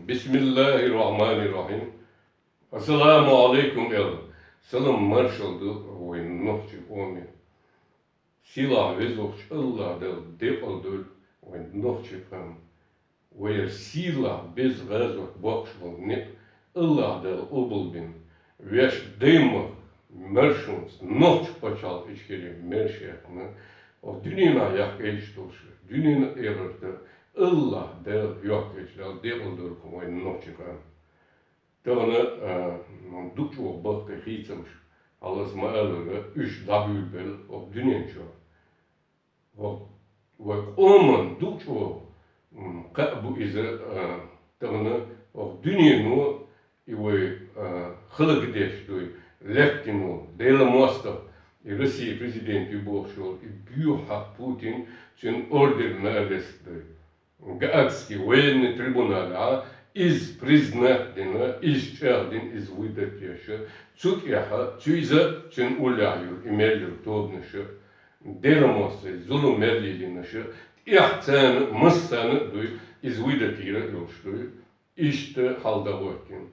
Bismillahirrahmanirrahim. Assalamu alaikum el. Salam marşaldı ve nohçu omi. Sila vezokç Allah del depaldır ve nohçu kam. Ve sila bez vezok bakşval ne Allah del obulbin. Veş deyma marşuns nohçu paçal içkeri merşiyakını. O dünyana yak eştoşu. Dünyana erırdı. Allah del yok eşdal depaldır ve nohçu kam. Tövne dukçu bakı hiçmiş. Alles maalere üç dabülbel op dünenço. Ve oman dukçu bu ize tövne op dünenu ve hılıgdeş duy lektinu dela mosta Rusya prezidenti boşol büyük Putin için orderna arresty. Gaadski военный трибунал из признательно, из чердин, из выдатеша, цут яха, цюйза, цюн уляю, имелю тобнеша, дерамосы, зулу мерлилинаша, яхцан, массан, дуй, из выдатира, юлштуй, иште халдавокин,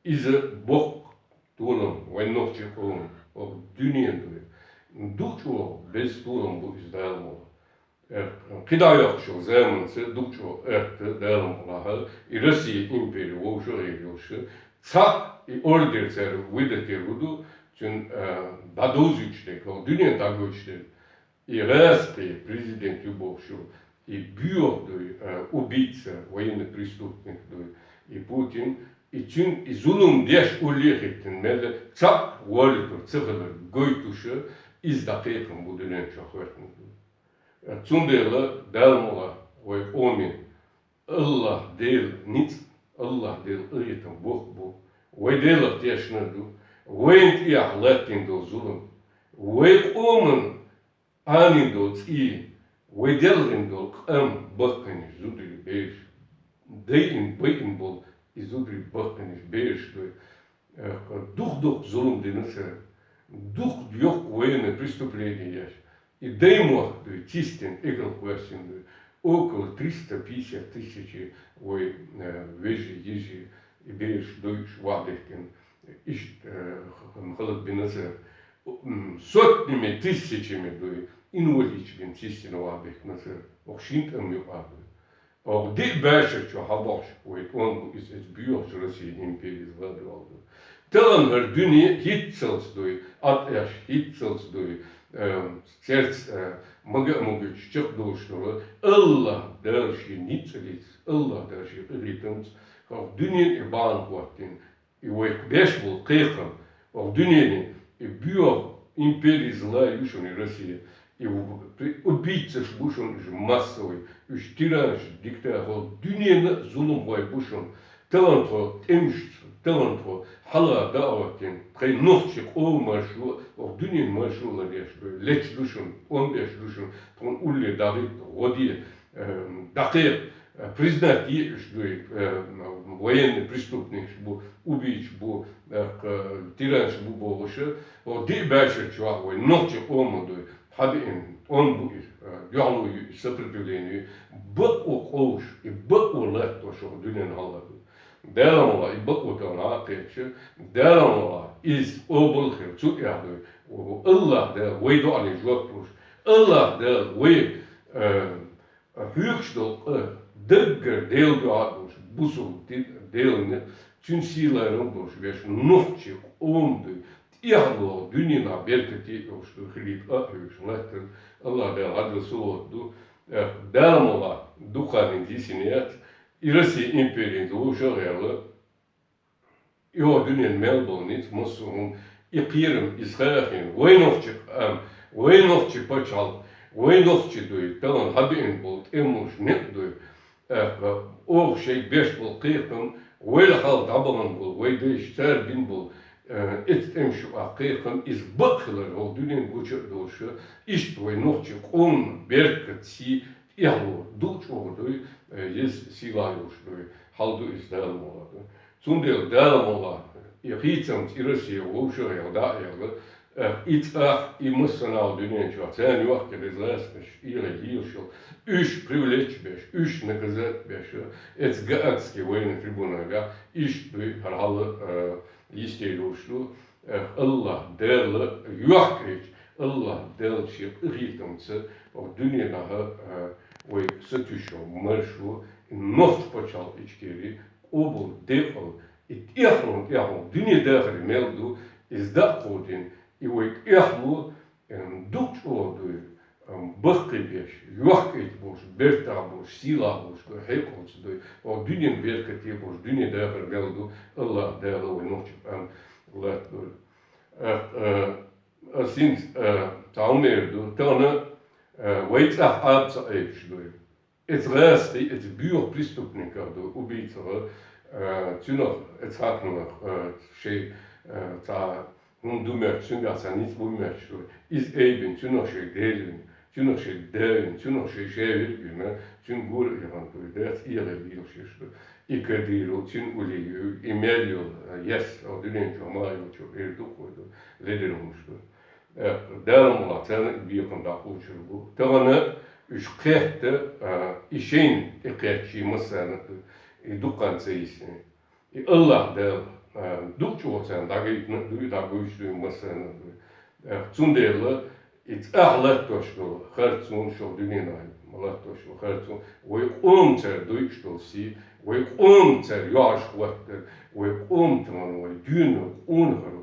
из бог тулом, войновчих он, об дюнен дуй, дучу без тулом bu izdalmo. Kidayakçı zamansı dukçu erti devam olaha Rusya imperi oğuşu eyliyorsa sak orderser videterudu çün dadozüçte kal dünya dagöçte Respi президент Юбовшу и бьёвдуй убийца, военный преступник и Путин и çün zulüm deş ulehitten melde sak valitur цыгылır goytuşu izdakayım bu dönem çakvertin. Цундела далмола ой оми Allah değil nic Allah değil ıyıtım Bog bu ve değil teşnedu ve ihletin do zulüm ve omen anin do i ve delrin do am bakın zudri beş deyin beyin bol izudri bakın beş do дух zulüm denirse дух yok военное преступление И деймох, чистен, играл квасин, около 350 тысяч вежи, ежи, и бейш, дойш, вадыхкин, иш, халатбиназер, сотнями, тысячами, инваличбин, чистен, вадыхкиназер, охшинт, амюпады. Ох, ди бэшер, чо хабаш, он из бьёш России империи звадывал. Тэлангар дюни хитцелс, атэш хитцелс, сердце могуче чекдушного Allah derşi nitselis Allah derşi ritms of dünyen e banquatin e век бешбул кехам of dünyenin büyük империи зла юшон и Россия и убийца бушон массовый уж тираж диктатор dünyenin zulüm vay bушон талантво темшт талантво hala davatin kay nohçik olmaşu o dünyen maşular yaşıyor leç duşun 15 duşun ton ulle david rodi dakir признать что военный преступник bu убийц bu тиран bu болушу o di башер чувак ой nohçik olmadı habin on bu dialogu сопротивлению bak o koş bak o lat to şu dünyen haladı Delamala ibakutun akışı, delamala iz obulhir çok yağdı. Allah da veydo ali joktuş. Allah da vey hüksdol degger deeldu atmış. Busul deelne tüm silalarım boş ve nohçi omdu. Yağdı dünyana belki oluştu hilit ahüşletten. Allah da adı soğudu. Delamala duhanın zihniyet. И Россия империя заушаряла, и однин Мелбурнец, Мосун, и Пирм, Израиль, войновчик почал, войновчик дует, талан хабин был, эмуш нет дует, оршей беш был кирком, вейлхал дабалан был, вейдеш царбин был, эт эмшу акирком, из бакхлер, однин гучер душа, ишт войновчик, он беркат си, Ялу дучу дуй есть сила юш дуй халду из далмола. Цундел далмола и хитсам и Россия вообще ялда ялда İtah imussanal dünyen çuat. Sen yok ki rezasmış. İre yilşul. Üç privileç beş. Üç nekazet beş. Et gaatski vayne tribunaga. İş bir harhalı listeyle uçlu. Allah derli yok hiç. Allah derli şey irritamtsı. O dünyada ve satışo marşu noft paçal içkeri. Obul defal. Et ihron dünya dağırı meldu. İzda kodin. İvek ihlu duç oldu. Bakıbeş, yok et boş, berta boş, sila boş, hep olsun. O dünyanın berkati boş, dünya dağır meldu. Allah dağır ve noçup let dur. Sinds taalmeerdu, tanne weetslag absa eefsdoe. Het rest, het buur pristopnika do ubitere, tuner, het gaat nog, she, ta, dumer, tunga, sa niet bumerch, is even, tuner, she, delen, tuner, she, delen, tuner, she, shevirgune, tun gur, dat ire wielsjes. Ik diro, tun uliu, imelio, yes, or dunen, maio, erdokoido, lederumsto. Daarom laat zijn wie vandaag ook zo. Terwijl is krechte ishin krechtje massen educan zeis. Allah der doet wat zijn daar ik doe daar goed doen massen. Zondeel het echt toch gaat zo'n zo dingen aan. Maar toch gaat zo. We onter durchstoßen, we onter jaars wat, we onter we doen ongeru.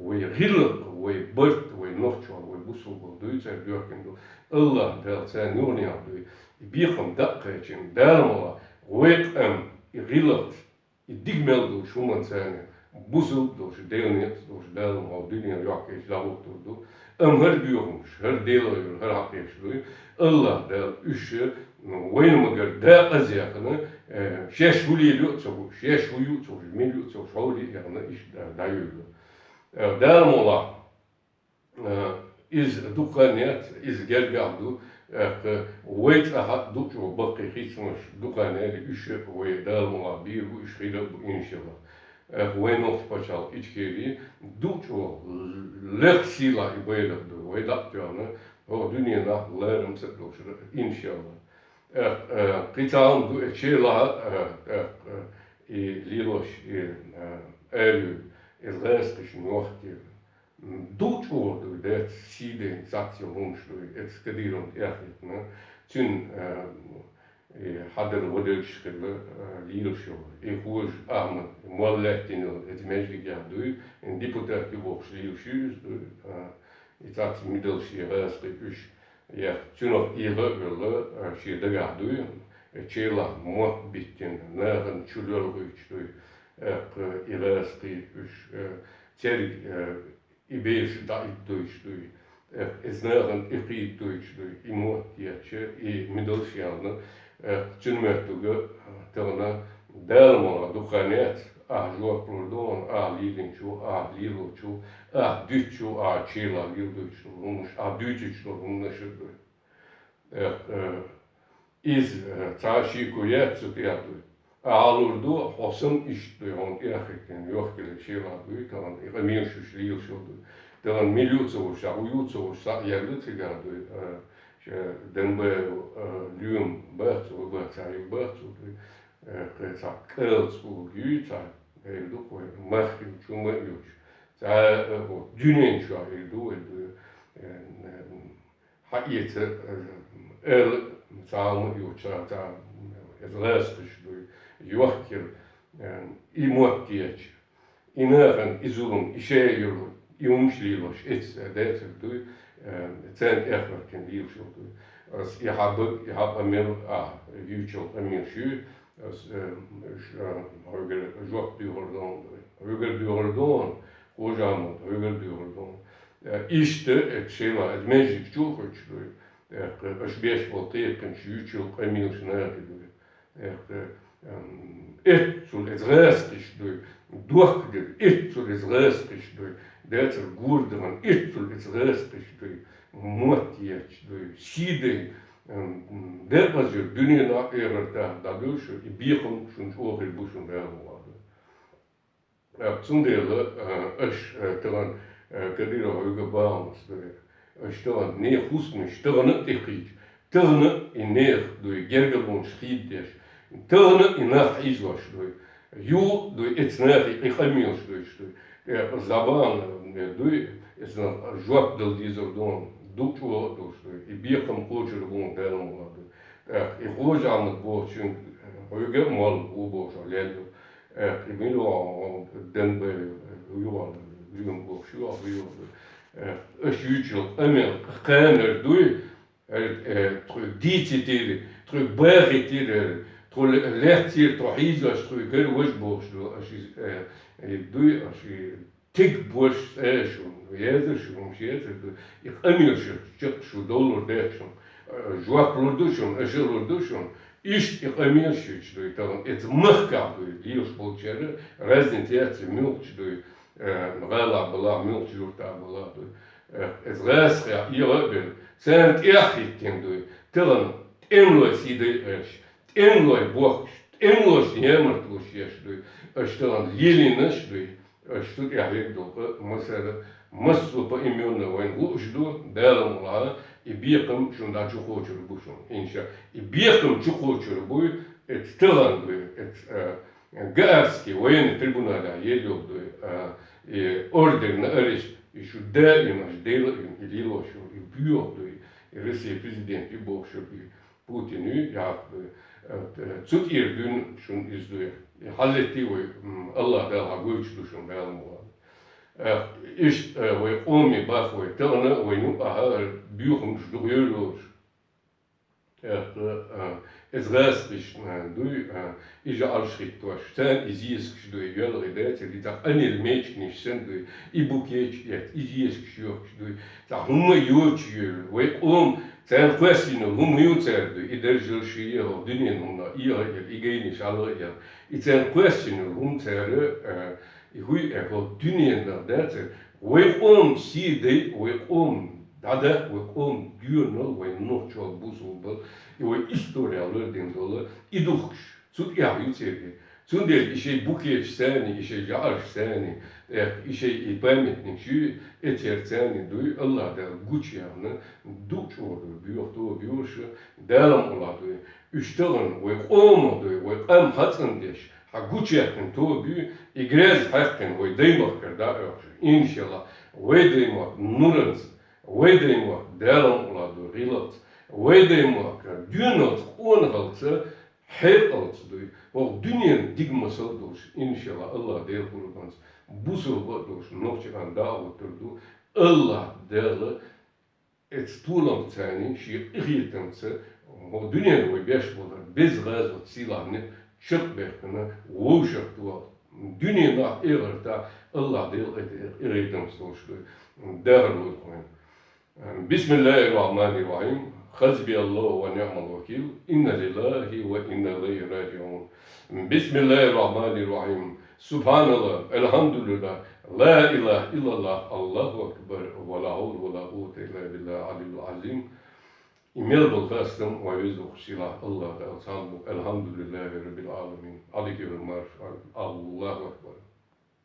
We rillen, we burt, we nochtjan, we boesel, we duitser, björken, Allah, der zijn nu niet aan doen. Ik bier van dat krijtje, daarom, we rillen, ik digmel schoenen zijn, boesel, door ze deel niet, door ze daarom, al doen en jak is, dat ook door doen. Her björns, her delen, her hakjes doen. Allah, der usje, weiniger, der azekene, zes hulje, zo, zes hulje, zo, miljoen, zo, schouder, ja, is daar jullie. Daarom is dukanet is gelgadu weet doet je bakken gidsmas dukanet is we daarom bier is gele inshalla we nog speciaal iets geven doet je lechtsila ibeer doen we dat jane hoe doen je dat leren ze dus inshalla kitaan doe het shela lilos elu is restig nog doet worden dat zie de satje omslooi het gedurend echt ne toen hadden we dus geschreven leadership ik hoor aan moeilijk in het menselijk jaar doen en deputaat wordt leadership het had middels je restig is ja toen nog irregular je de gaat doen het chela moet bieden naar een chulurwich doen irrestig is Tjerk ibeers dat ik durchdoe. Is nergens ik durchdoe. Ik moet je inmiddels jaren. Toen met de terna dermala dukanet. Joa prodon, lilincho, lilocho, ducho, chela, lilocho, rumus, ducho, rumus. Is tashi kuyet zutiatu. Alurdu hosun işte on erkekten yok ki şeyler büyük olan emin şu şliyor şoldu. Dan miljutso şa uyutso şa yerli tigadu denbe lüum bertso bertsayu bertso sa kelsku güta du ko mahki çumu yok. Sa o dünen şu aydu hayete sağımı yok ça ezrestisch Joachim imottiec ineren izulum isheyul iumschlilos it's dat doe het zijn erwerken liefsel als je hebt amel vuurtje amel schu als hoger job duurdon hojam hoger duurdon işte het schema het magic chocolate als best wel teken schuutje amel snel doe et sul restig durchgeht, et sul restig der gurden, et sul restig motiec, side, der was je dünya dadurch, die Bierung schon auch in Busch und Bergen waren. Zum Teil, daran Kadir oyga bağımız işte ne husnu iştağını tekik tağını iner doy gergelon şidder tağını inah izvaş doy yu doy etnahi ikamiyos doy işte zaban doy esna juak del dizordon dukçu doy ibiyakam koçur bon delam oladı hocamlık bu çünkü oyga mal bu boş alendo Emilo den be yuval yum bu şu yuval öşücül emel kaner duy tru dititili tru bagitili tru lehtir tru hizas tru gel wajboş duy aşı tek boş şu yezer şu yezer ik emil şu dollar derşun juak lurduşun aşı lurduşun İş eklemiyşi doy tamam et mıhka doy diyor bolçere rezin tiyatri milç doy gala bala milç yurta bala doy et resya yılabel sen tiyahittin doy tılın emloy sidi eş emloy boş emloy yemert boş yaş doy aştılan yeliniş doy aştı yahlik doy mesela maslu pa imyonla wen uçdu delam ola ibiyakım şundan çok hoşur bu şun inşa ibiyakım çok hoşur bu et tılan bu et garski военный трибунала yediyor orderine eriş şu değilmiş değil ililo şu büyük Rusya prezidenti bu şu Putin'i yaptı tut dün şun izliyor halletti ve Allah da güçlü şun belam ola iş ve omi bak ve tane ve nu aha büyüküm duruyor. Es restlich duy ije alschritt was sen izis duy yöl redet die da anil mech nicht sen duy ibukech et izis yok duy da huma yoch ve sen question huma yocher duy iderjil shiye o dünyen ona igeni şalı ya sen question ter huy o dünyen der ve si de ve Dada ve dünel ve nohçal buzuldu ve istoryalar dindolu idukş sut ya yükseli sundel işe bukeş seni işe yağış seni işe ipametnik şu eter seni duy Allah da güç yanı duç oldu büyük doğu büyüş delam oladı üçtağın ve olmadı ve am hatın deş ha güç yakın to büyü igrez hakkın ve deymak kadar inşallah ve deymak nurans Weidemo delam oladı rilat. Weidemo dünot onhaltı her altı duy. O dünyanın digmasal doş. İnşallah Allah der kurbans. Bu sohbet doş. Nokçakan davuturdu. Allah derli. Et tulam tani şi ihitemse. O dünyanın ve beş bolar. Bez razvat silahını çık bekene. Voşak duvar. Dünyanın erta Allah der ihitemse doş. Derli koyun. بسم الله الرحمن الرحيم حسبي الله ونعم الوكيل إن لله وإنا إليه راجعون بسم الله الرحمن الرحيم سبحان الله الحمد لله لا إله إلا الله الله أكبر ولا حول ولا قوة إلا بالله العلي العظيم إميل بالقسم ويزوق سلاح الله الحمد لله رب العالمين عليك المرش الله أكبر